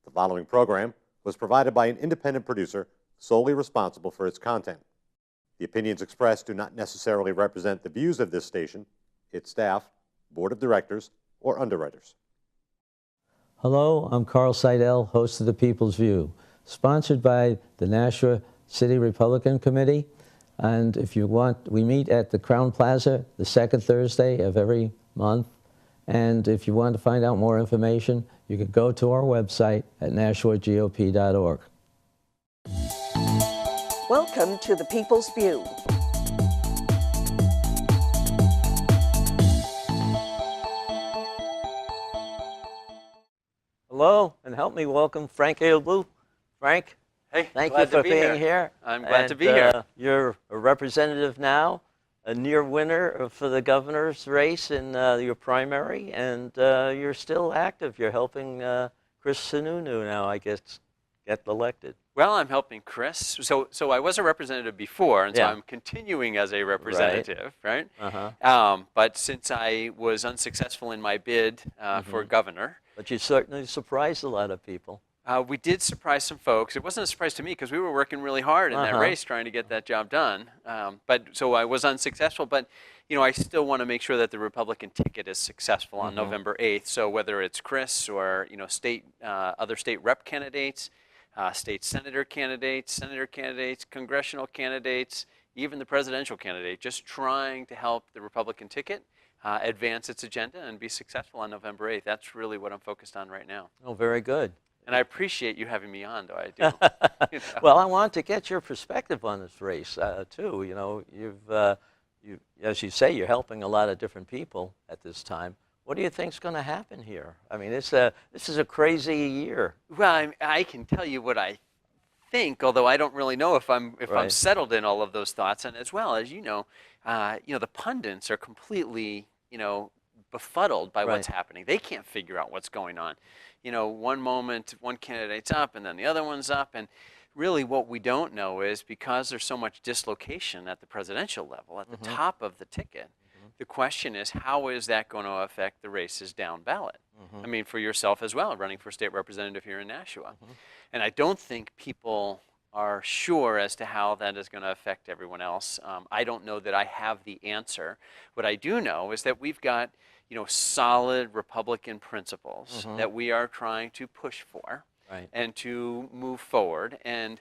The following program was provided by an independent producer solely responsible for its content. The opinions expressed do not necessarily represent the views of this station, its staff, board of directors, or underwriters. Hello, I'm Carl Seidel, host of The People's View, sponsored by the Nashua City Republican Committee. And if you want, we meet at the Crown Plaza the second Thursday of every month. And if you want to find out more information, you can go to our website at nashuagop.org. Welcome to The People's View. Hello, and help me welcome Frank Edelblut. Frank, hey, thank you for being here. I'm glad to be here. You're a representative now, a near winner for the governor's race in your primary, and you're still active. You're helping Chris Sununu now, I guess, get elected. Well, I'm helping Chris. So I was a representative before, and so I'm continuing as a representative, right? But since I was unsuccessful in my bid for governor. But you certainly surprised a lot of people. We did surprise some folks. It wasn't a surprise to me because we were working really hard in that race trying to get that job done. So I was unsuccessful, but I still want to make sure that the Republican ticket is successful on November 8th. So whether it's Chris or other state rep candidates, state senator candidates, congressional candidates, even the presidential candidate, just trying to help the Republican ticket advance its agenda and be successful on November 8th. That's really what I'm focused on right now. Oh, very good. And I appreciate you having me on, though I do. Well, I want to get your perspective on this race, too. You've, as you say, you're helping a lot of different people at this time. What do you think's going to happen here? I mean, this is a crazy year. Well, I can tell you what I think, although I don't really know if I'm settled in all of those thoughts. And as well as the pundits are completely befuddled by what's happening. They can't figure out what's going on. One moment one candidate's up and then the other one's up, and really what we don't know is because there's so much dislocation at the presidential level, at the top of the ticket. The question is, how is that going to affect the races down ballot? I mean, for yourself as well, running for state representative here in Nashua. And I don't think people are sure as to how that is going to affect everyone else. I don't know that I have the answer. What I do know is that we've got, solid Republican principles that we are trying to push for and to move forward. And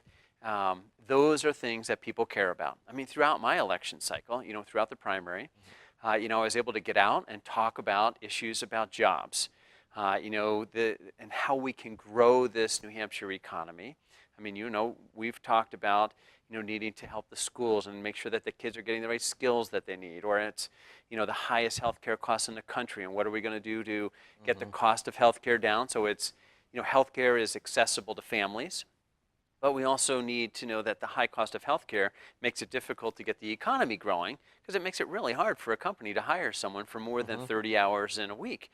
those are things that people care about. I mean, throughout my election cycle, throughout the primary, I was able to get out and talk about issues about jobs, and how we can grow this New Hampshire economy. I mean, we've talked about, needing to help the schools and make sure that the kids are getting the right skills that they need, or it's, the highest healthcare costs in the country, and what are we going to do to get the cost of healthcare down so it's, healthcare is accessible to families. But we also need to know that the high cost of healthcare makes it difficult to get the economy growing, because it makes it really hard for a company to hire someone for more than 30 hours in a week,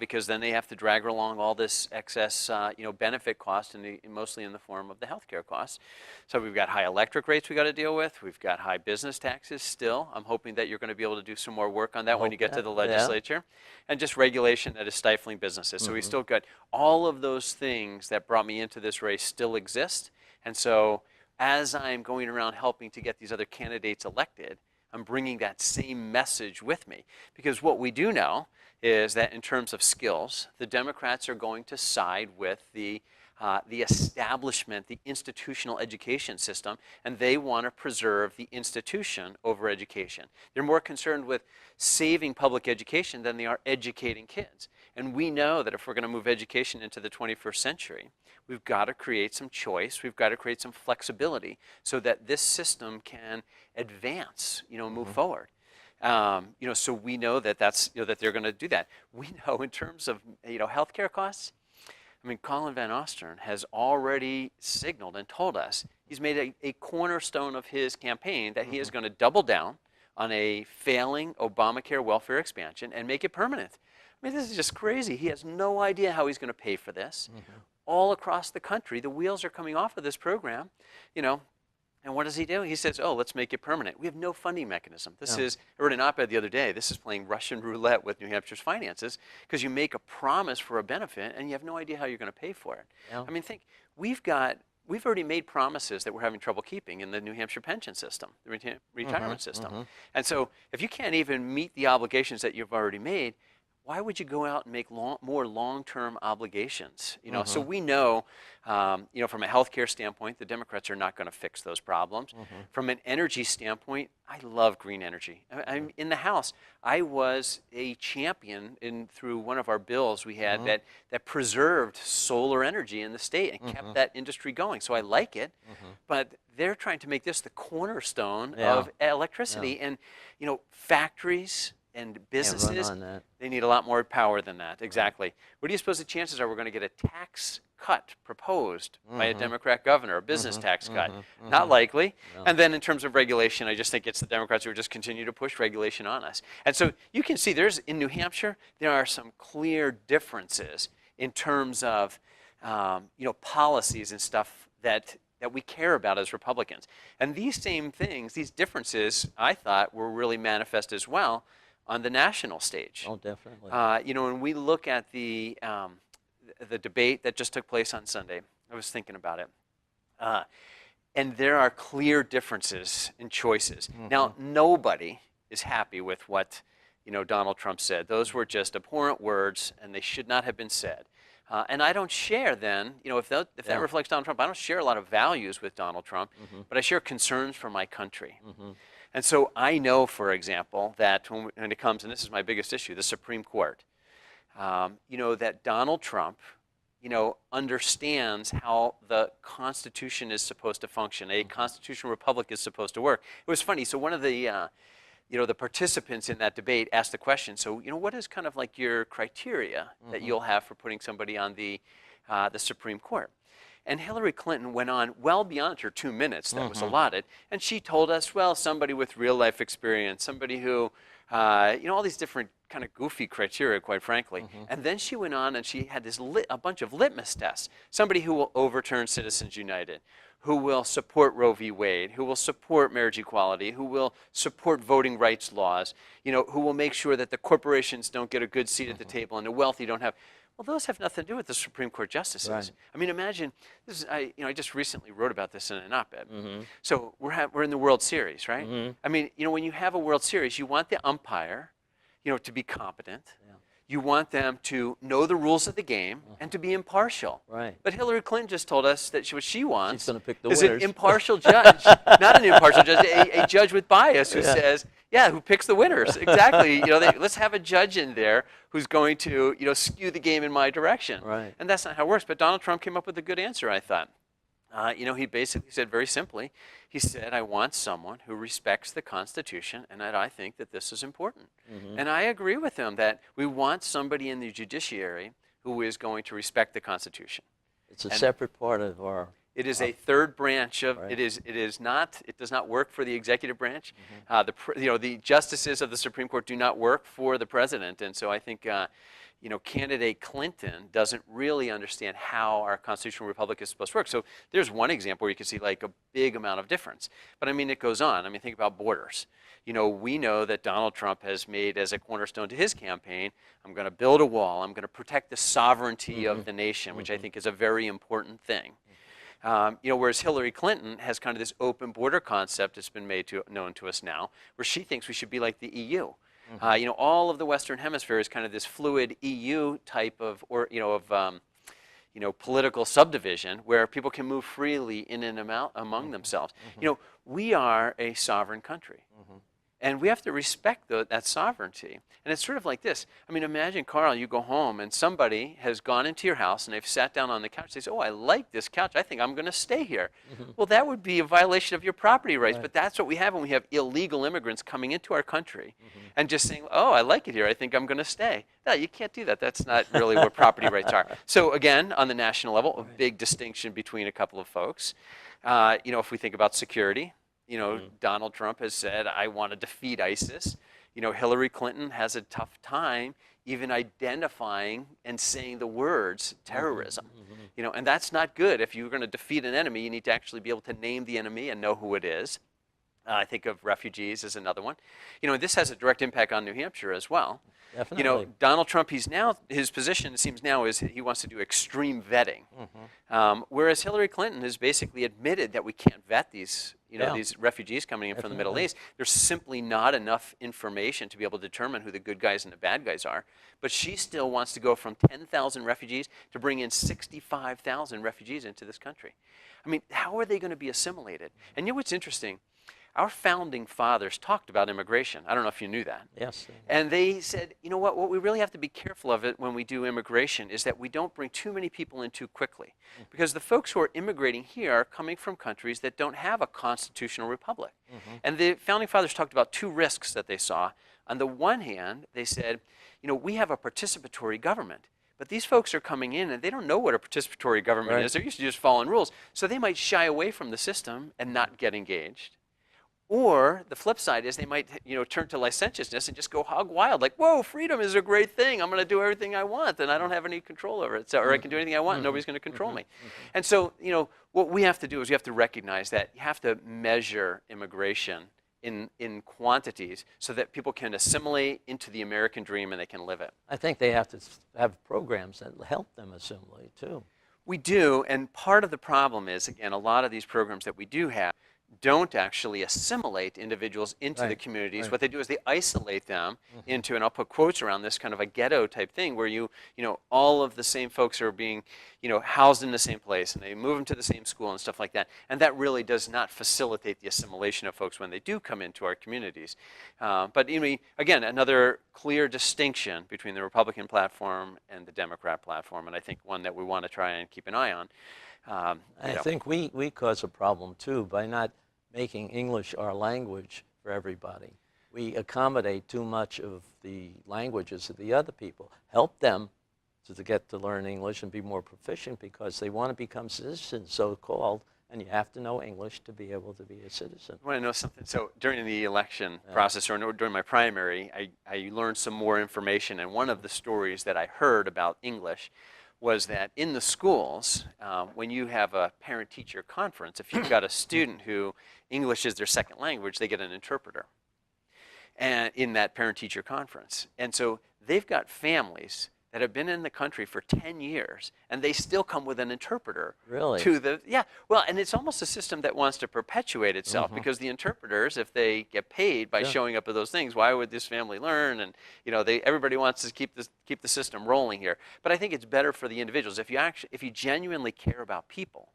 because then they have to drag along all this excess, benefit cost, mostly in the form of the healthcare costs. So we've got high electric rates we got to deal with. We've got high business taxes still. I'm hoping that you're going to be able to do some more work on that when you get to the legislature, and just regulation that is stifling businesses. So we still got all of those things that brought me into this race still exist. And so as I'm going around helping to get these other candidates elected, I'm bringing that same message with me. Because what we do know is that in terms of skills, the Democrats are going to side with the establishment, the institutional education system, and they want to preserve the institution over education. They're more concerned with saving public education than they are educating kids. And we know that if we're going to move education into the 21st century, we've got to create some choice, we've got to create some flexibility so that this system can advance, move forward. So we know that that they're going to do that. We know in terms of, healthcare costs, I mean, Colin Van Ostern has already signaled and told us he's made a cornerstone of his campaign that he is going to double down on a failing Obamacare welfare expansion and make it permanent. I mean, this is just crazy. He has no idea how he's going to pay for this. All across the country, the wheels are coming off of this program. And what does he do? He says, oh, let's make it permanent. We have no funding mechanism. This No. is, I wrote an op-ed the other day, this is playing Russian roulette with New Hampshire's finances, because you make a promise for a benefit and you have no idea how you're going to pay for it. Yeah. I mean, think, we've already made promises that we're having trouble keeping in the New Hampshire pension system, the retirement system. And so if you can't even meet the obligations that you've already made, why would you go out and make more long-term obligations? You know, so we know, you know, from a healthcare standpoint, the Democrats are not going to fix those problems. From an energy standpoint, I love green energy. I'm in the House. I was a champion through one of our bills we had that preserved solar energy in the state and kept that industry going. So I like it, but they're trying to make this the cornerstone of electricity. And you know, factories and businesses, on that. they need a lot more power than that. Exactly. What do you suppose the chances are we're going to get a tax cut proposed by a Democrat governor, a business tax cut? Not likely. No. And then in terms of regulation, I just think it's the Democrats who just continue to push regulation on us. And so you can see in New Hampshire, there are some clear differences in terms of you know, policies and stuff that we care about as Republicans. And these same things, these differences, I thought were really manifest as well on the national stage. Oh, definitely. You know, when we look at the debate that just took place on Sunday, I was thinking about it, and there are clear differences in choices. Now, nobody is happy with what, you know, Donald Trump said. Those were just abhorrent words, and they should not have been said. And I don't share then, you know, if that reflects Donald Trump, I don't share a lot of values with Donald Trump, but I share concerns for my country. And so I know, for example, that when it comes, and this is my biggest issue, the Supreme Court, you know, that Donald Trump, you know, understands how the Constitution is supposed to function, a constitutional republic is supposed to work. It was funny. So one of the, you know, the participants in that debate asked the question, so, you know, what is kind of like your criteria that you'll have for putting somebody on the Supreme Court? And Hillary Clinton went on well beyond her 2 minutes that was allotted, and she told us, well, somebody with real life experience, somebody who, you know, all these different kind of goofy criteria, quite frankly. And then she went on and she had a bunch of litmus tests. Somebody who will overturn Citizens United, who will support Roe v. Wade, who will support marriage equality, who will support voting rights laws, you know, who will make sure that the corporations don't get a good seat at the table and the wealthy don't have. Well, those have nothing to do with the Supreme Court justices. Right. I mean, imagine this is I just recently wrote about this in an op-ed. So we're in the World Series, right? I mean, you know, when you have a World Series, you want the umpire, you know, to be competent. You want them to know the rules of the game and to be impartial. Right. But Hillary Clinton just told us that what she wants She's going to pick the is winners. an impartial judge, not an impartial judge, a judge with bias who says, who picks the winners. Exactly. You know, let's have a judge in there who's going to, you know, skew the game in my direction. Right. And that's not how it works. But Donald Trump came up with a good answer, I thought. You know, he basically said very simply, he said, I want someone who respects the Constitution, and that I think that this is important. And I agree with him that we want somebody in the judiciary who is going to respect the Constitution. It's a separate part of our... It is a third branch of, Right. it does not work for the executive branch. You know, the justices of the Supreme Court do not work for the president. And so I think, you know, candidate Clinton doesn't really understand how our constitutional republic is supposed to work. So there's one example where you can see like a big amount of difference. But I mean, it goes on. I mean, think about borders. You know, we know that Donald Trump has made as a cornerstone to his campaign, I'm going to build a wall. I'm going to protect the sovereignty of the nation, which I think is a very important thing. You know, whereas Hillary Clinton has kind of this open border concept that's been known to us now, where she thinks we should be like the EU. You know, all of the Western Hemisphere is kind of this fluid EU type of, political subdivision where people can move freely in and among themselves. You know, we are a sovereign country. And we have to respect that sovereignty. And it's sort of like this. I mean, imagine, Carl, you go home and somebody has gone into your house and they've sat down on the couch. They say, oh, I like this couch. I think I'm going to stay here. Well, that would be a violation of your property rights. Right. But that's what we have when we have illegal immigrants coming into our country and just saying, oh, I like it here. I think I'm going to stay. No, you can't do that. That's not really what property rights are. So again, on the national level, a big distinction between a couple of folks. You know, if we think about security, you know, Donald Trump has said, I want to defeat ISIS. You know, Hillary Clinton has a tough time even identifying and saying the words terrorism. And that's not good. If you're going to defeat an enemy, you need to actually be able to name the enemy and know who it is. I think of refugees as another one. This has a direct impact on New Hampshire as well. Definitely. Donald Trump, his position, it seems now, is he wants to do extreme vetting. Whereas Hillary Clinton has basically admitted that we can't vet these, these refugees coming in from the Middle East. There's simply not enough information to be able to determine who the good guys and the bad guys are. But she still wants to go from 10,000 refugees to bring in 65,000 refugees into this country. I mean, how are they going to be assimilated? And what's interesting? Our founding fathers talked about immigration. I don't know if you knew that. Yes. And they said, what we really have to be careful of it when we do immigration is that we don't bring too many people in too quickly. Because the folks who are immigrating here are coming from countries that don't have a constitutional republic. And the founding fathers talked about two risks that they saw. On the one hand, they said, we have a participatory government. But these folks are coming in and they don't know what a participatory government is. They're used to just following rules. So they might shy away from the system and not get engaged. Or the flip side is they might, turn to licentiousness and just go hog wild, like, whoa, freedom is a great thing. I'm going to do everything I want, and I don't have any control over it. Or I can do anything I want, and nobody's going to control me. And so, what we have to do is we have to recognize that you have to measure immigration in quantities so that people can assimilate into the American dream and they can live it. I think they have to have programs that help them assimilate, too. We do, and part of the problem is, again, a lot of these programs that we do have don't actually assimilate individuals into the communities. What they do is they isolate them into, and I'll put quotes around this, kind of a ghetto type thing where all of the same folks are being, housed in the same place and they move them to the same school and stuff like that. And that really does not facilitate the assimilation of folks when they do come into our communities. But again, another clear distinction between the Republican platform and the Democrat platform, and I think one that we want to try and keep an eye on. I think we cause a problem, too, by not making English our language for everybody. We accommodate too much of the languages of the other people. Help them to get to learn English and be more proficient because they want to become citizens, so-called, and you have to know English to be able to be a citizen. I want to know something. So during the election process, or during my primary, I learned some more information, and one of the stories that I heard about English was that in the schools, when you have a parent-teacher conference, if you've got a student who English is their second language, they get an interpreter and in that parent-teacher conference. And so they've got families that have been in the country for 10 years, and they still come with an interpreter. Really? Well, and it's almost a system that wants to perpetuate itself because the interpreters, if they get paid by showing up at those things, why would this family learn? And everybody wants to keep the system rolling here. But I think it's better for the individuals if you genuinely care about people,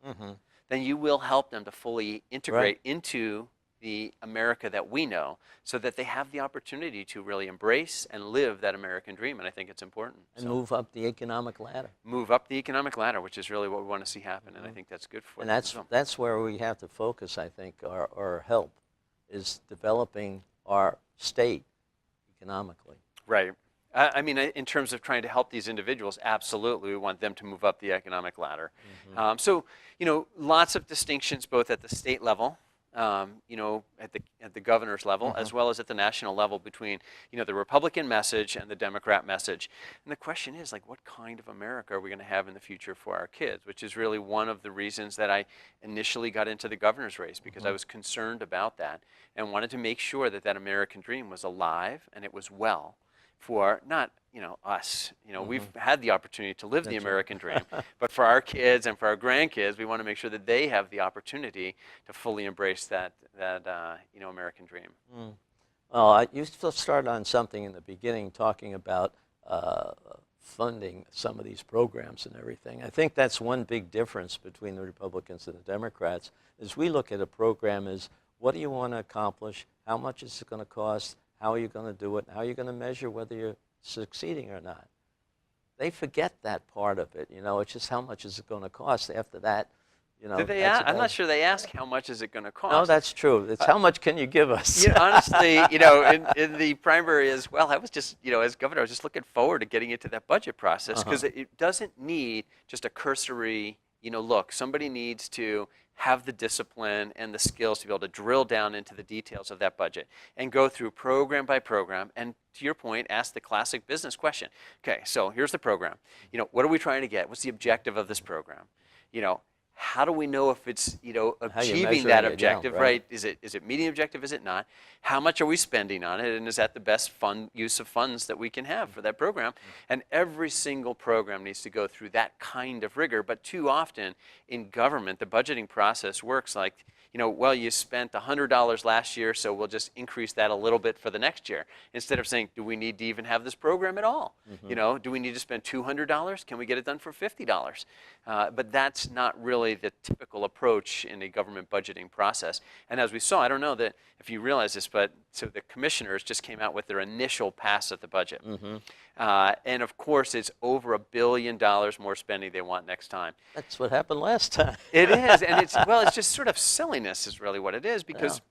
then you will help them to fully integrate into the America that we know, so that they have the opportunity to really embrace and live that American dream, and I think it's important. And move up the economic ladder. Move up the economic ladder, which is really what we want to see happen, and I think that's good for them. And that's where we have to focus, I think, our help, is developing our state economically. Right. I mean, in terms of trying to help these individuals, absolutely, we want them to move up the economic ladder. So, lots of distinctions both at the state level, at the governor's level, as well as at the national level between, the Republican message and the Democrat message. And the question is, what kind of America are we going to have in the future for our kids? Which is really one of the reasons that I initially got into the governor's race, because I was concerned about that and wanted to make sure that that American dream was alive and it was well for not, us. We've had the opportunity to live the American dream, but for our kids and for our grandkids, we want to make sure that they have the opportunity to fully embrace that American dream. Well, you started on something in the beginning, talking about funding some of these programs and everything. I think that's one big difference between the Republicans and the Democrats, is we look at a program as, what do you want to accomplish? How much is it going to cost? How are you going to do it? How are you going to measure whether you're succeeding or not? They forget that part of it. It's just how much is it going to cost. After that, Did they ask? I'm not sure they ask how much is it going to cost. No, that's true. It's how much can you give us? Honestly, in the primary as well, I was just, as governor, I was just looking forward to getting into that budget process, because it doesn't need just a cursory, look, somebody needs to have the discipline and the skills to be able to drill down into the details of that budget and go through program by program and, to your point, ask the classic business question. Okay, so here's the program. What are we trying to get? What's the objective of this program? How do we know if it's achieving that objective, right? Is it meeting the objective? Is it not? How much are we spending on it? And is that the best use of funds that we can have for that program? And every single program needs to go through that kind of rigor. But too often in government, the budgeting process works like, well, you spent $100 last year, so we'll just increase that a little bit for the next year. Instead of saying, do we need to even have this program at all? Do we need to spend $200? Can we get it done for $50? But that's not really the typical approach in a government budgeting process. And as we saw, I don't know that if you realize this, but so the commissioners just came out with their initial pass at the budget. And of course, it's over $1 billion more spending they want next time. That's what happened last time. It is, and it's just sort of silliness is really what it is, because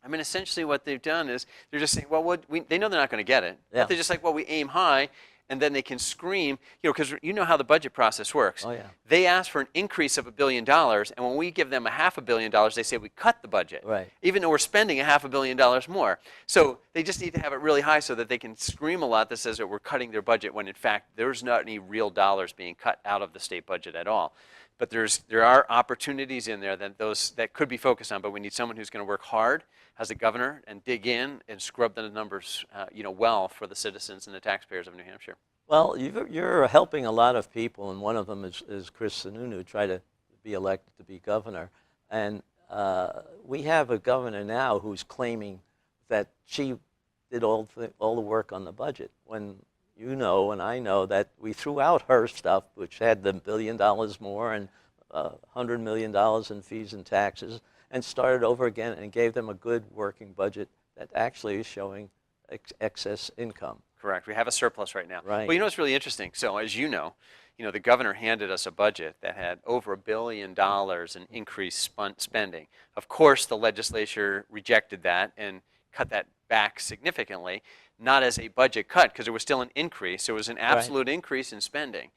I mean, essentially what they've done is they're just saying, well, they know they're not going to get it. Yeah. But they're just like, well, we aim high, and then they can scream, because you know how the budget process works. Oh, yeah. They ask for an increase of $1 billion, and when we give them $500 million, they say we cut the budget, Right. even though we're spending $500 million more. So they just need to have it really high so that they can scream a lot that says that we're cutting their budget, when in fact there's not any real dollars being cut out of the state budget at all. But there are opportunities in there that could be focused on, but we need someone who's going to work hard as a governor and dig in and scrub the numbers well for the citizens and the taxpayers of New Hampshire. Well, you're helping a lot of people, and one of them is Chris Sununu, try to be elected to be governor. And we have a governor now who's claiming that she did all the work on the budget, when you know and I know that we threw out her stuff, which had the $1 billion more and $100 million in fees and taxes, and started over again and gave them a good working budget that actually is showing excess income. Correct. We have a surplus right now. Right. Well, you know what's really interesting? So as you know, the governor handed us a budget that had over $1 billion in increased spending. Of course, the legislature rejected that and cut that back significantly, not as a budget cut, because there was still an increase. There was an absolute increase in spending.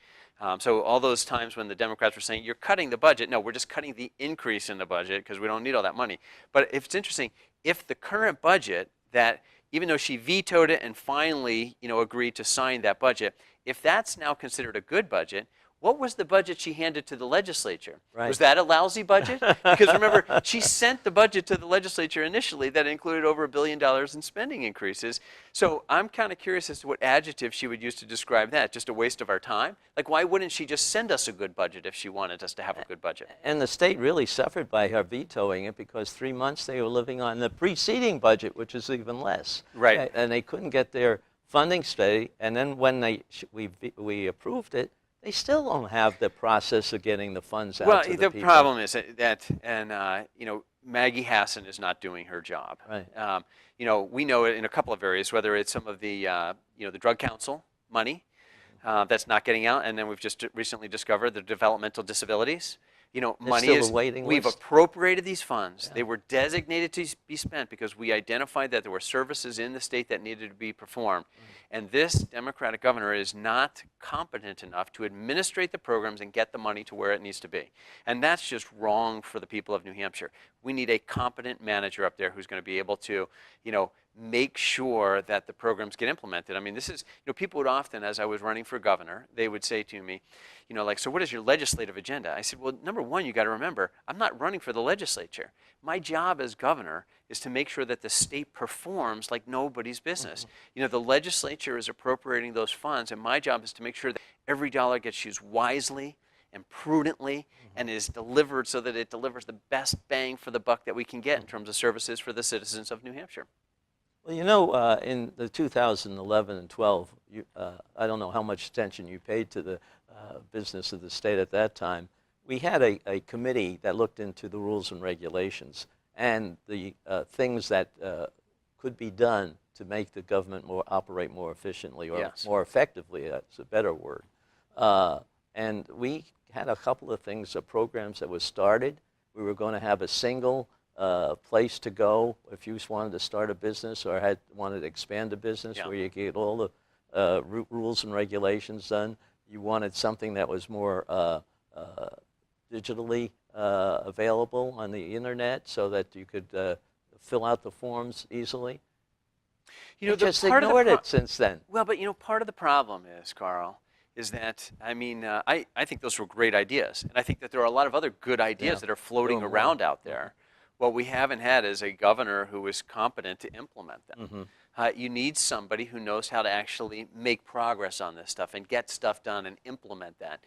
So all those times when the Democrats were saying, you're cutting the budget, no, we're just cutting the increase in the budget because we don't need all that money. But it's interesting, if the current budget that, even though she vetoed it and finally agreed to sign that budget, if that's now considered a good budget, what was the budget she handed to the legislature? Right. Was that a lousy budget? Because remember, she sent the budget to the legislature initially that included over $1 billion in spending increases. So I'm kind of curious as to what adjective she would use to describe that. Just a waste of our time? Like, why wouldn't she just send us a good budget if she wanted us to have a good budget? And the state really suffered by her vetoing it, because 3 months they were living on the preceding budget, which is even less. Right. And they couldn't get their funding steady. And then when we approved it, they still don't have the process of getting the funds out to the people. Well, the problem is that, and Maggie Hassan is not doing her job. Right. We know it in a couple of areas, whether it's some of the, the drug council money that's not getting out, and then we've just recently discovered the developmental disabilities. Money still is, a waiting we've list. appropriated these funds. Yeah. They were designated to be spent because we identified that there were services in the state that needed to be performed. And this Democratic governor is not competent enough to administrate the programs and get the money to where it needs to be. And that's just wrong for the people of New Hampshire. We need a competent manager up there who's going to be able to, make sure that the programs get implemented. I mean, this is, people would often, as I was running for governor, they would say to me, so what is your legislative agenda? I said, well, number one, you got to remember, I'm not running for the legislature. My job as governor is to make sure that the state performs like nobody's business. The legislature is appropriating those funds, and my job is to make sure that every dollar gets used wisely and prudently and is delivered so that it delivers the best bang for the buck that we can get in terms of services for the citizens of New Hampshire. Well, in the 2011 and 12, I don't know how much attention you paid to the business of the state at that time. We had a committee that looked into the rules and regulations and the things that could be done to make the government operate more efficiently, or Yes. more effectively. That's a better word. And we had a couple of things, programs that was started. We were going to have a single place to go if you wanted to start a business or wanted to expand a business, Yeah. where you get all the rules and regulations done. You wanted something that was more digitally available on the internet so that you could fill out the forms easily? You know, They just part of the ignored it since then. well, but part of the problem is, Carl, is that I think those were great ideas, and I think that there are a lot of other good ideas Yeah. that are floating There are more. around out there. What we haven't had is a governor who is competent to implement them. You need somebody who knows how to actually make progress on this stuff and get stuff done and implement that.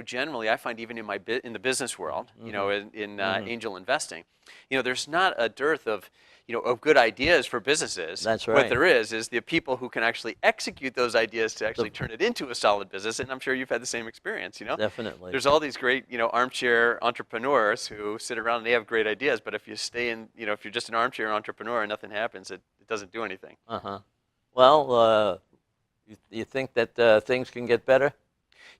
Generally, I find even in the business world, in angel investing, there's not a dearth of good ideas for businesses. That's What right. there is the people who can actually execute those ideas to actually turn it into a solid business. And I'm sure you've had the same experience. Definitely. There's all these great armchair entrepreneurs who sit around and they have great ideas, but if you stay in, if you're just an armchair entrepreneur and nothing happens, it doesn't do anything. Well, you think that things can get better?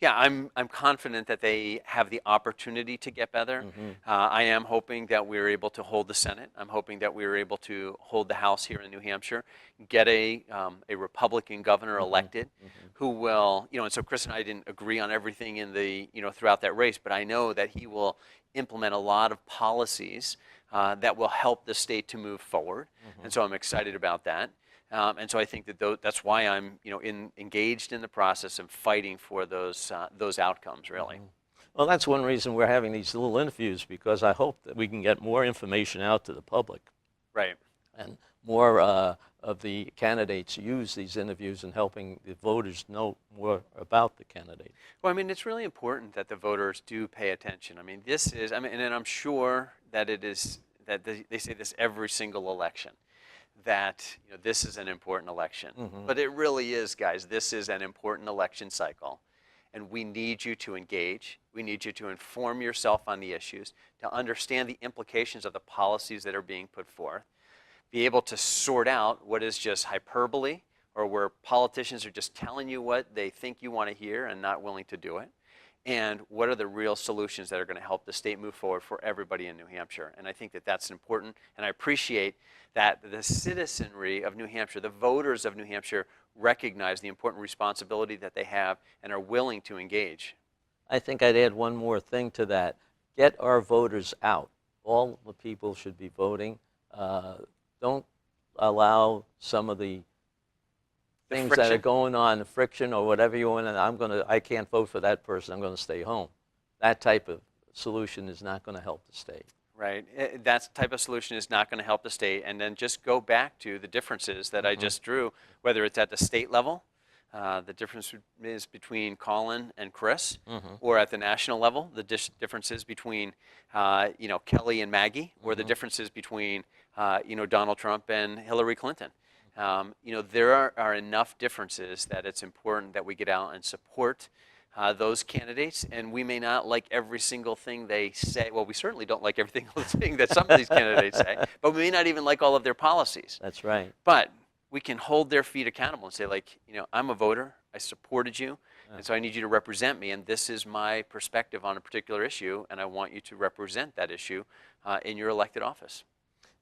Yeah, I'm confident that they have the opportunity to get better. I am hoping that we're able to hold the Senate. I'm hoping that we're able to hold the House here in New Hampshire, get a Republican governor elected, who will, and so Chris and I didn't agree on everything in the, throughout that race, but I know that he will implement a lot of policies that will help the state to move forward, and so I'm excited about that. And so I think that that's why I'm, engaged in the process of fighting for those outcomes, really. Well, that's one reason we're having these little interviews, because I hope that we can get more information out to the public. Right. And more of the candidates use these interviews in helping the voters know more about the candidate. Well, it's really important that the voters do pay attention. This is, and I'm sure that it is, that they say this every single election, that this is an important election. But it really is, guys. This is an important election cycle. And we need you to engage. We need you to inform yourself on the issues, to understand the implications of the policies that are being put forth, be able to sort out what is just hyperbole or where politicians are just telling you what they think you want to hear and not willing to do it, and what are the real solutions that are going to help the state move forward for everybody in New Hampshire. And I think that that's important, and I appreciate that the citizenry of New Hampshire, the voters of New Hampshire, recognize the important responsibility that they have and are willing to engage. I think I'd add one more thing to that. Get our voters out. All the people should be voting. Don't allow some of the things that are friction. going on, the friction or whatever you want, and I can't vote for that person, I'm going to stay home. That type of solution is not going to help the state. Right. That type of solution is not going to help the state. And then just go back to the differences that I just drew, whether it's at the state level, the difference is between Colin and Chris, or at the national level, the differences between, Kelly and Maggie, or the differences between, Donald Trump and Hillary Clinton. There are enough differences that it's important that we get out and support those candidates, and we may not like every single thing they say. Well, we certainly don't like everything that some of these candidates say, but we may not even like all of their policies. That's right. But we can hold their feet accountable and say, I'm a voter, I supported you, and so I need you to represent me, and this is my perspective on a particular issue, and I want you to represent that issue in your elected office.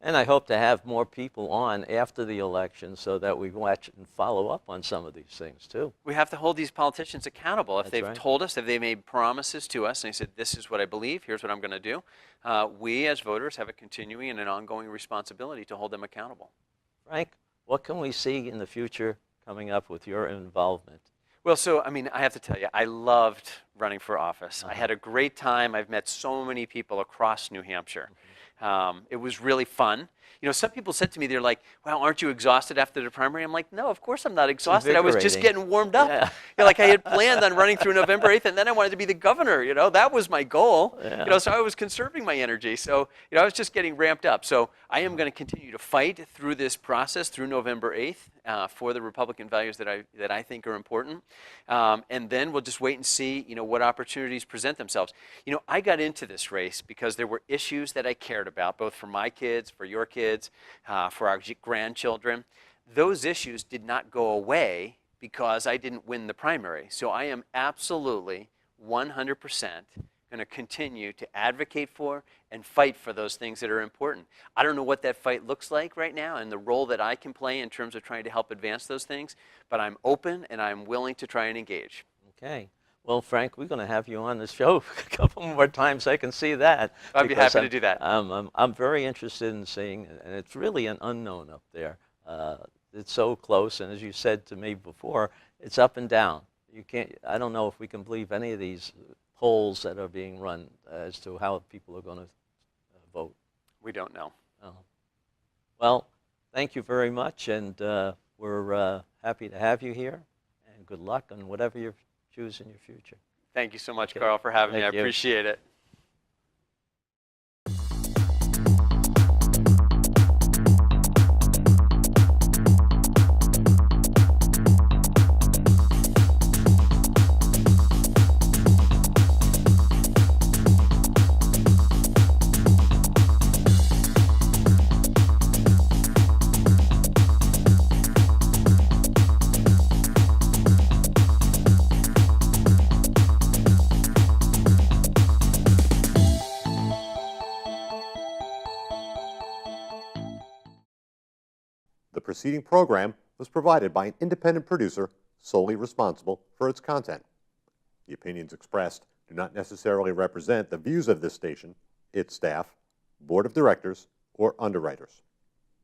And I hope to have more people on after the election so that we watch and follow up on some of these things, too. We have to hold these politicians accountable. If That's they've right. told us, if they made promises to us, and they said, this is what I believe, here's what I'm going to do, we as voters have a continuing and an ongoing responsibility to hold them accountable. Frank, what can we see in the future coming up with your involvement? Well, so, I have to tell you, I loved running for office. I had a great time. I've met so many people across New Hampshire. It was really fun. Some people said to me, they're like, well, aren't you exhausted after the primary? I'm like, no, of course I'm not exhausted. I was just invigorating. getting warmed up. Yeah. I had planned on running through November 8th, and then I wanted to be the governor. That was my goal. Yeah. So I was conserving my energy. So, I was just getting ramped up. So I am going to continue to fight through this process through November 8th for the Republican values that I think are important. And then we'll just wait and see, what opportunities present themselves. I got into this race because there were issues that I cared about, both for my kids, for your kids, for our grandchildren. Those issues did not go away because I didn't win the primary. So I am absolutely 100% going to continue to advocate for and fight for those things that are important. I don't know what that fight looks like right now and the role that I can play in terms of trying to help advance those things, but I'm open and I'm willing to try and engage. Okay. Well, Frank, we're going to have you on the show a couple more times. I can see that. I'd be because happy to do that. I'm very interested in seeing, and it's really an unknown up there. It's so close, and as you said to me before, it's up and down. You can't. I don't know if we can believe any of these polls that are being run as to how people are going to vote. We don't know. Oh. Well, thank you very much, and we're happy to have you here, and good luck on whatever you choose in your future. Thank you so much, Carl, for having me. I Thank you. appreciate it. The preceding program was provided by an independent producer solely responsible for its content. The opinions expressed do not necessarily represent the views of this station, its staff, board of directors, or underwriters.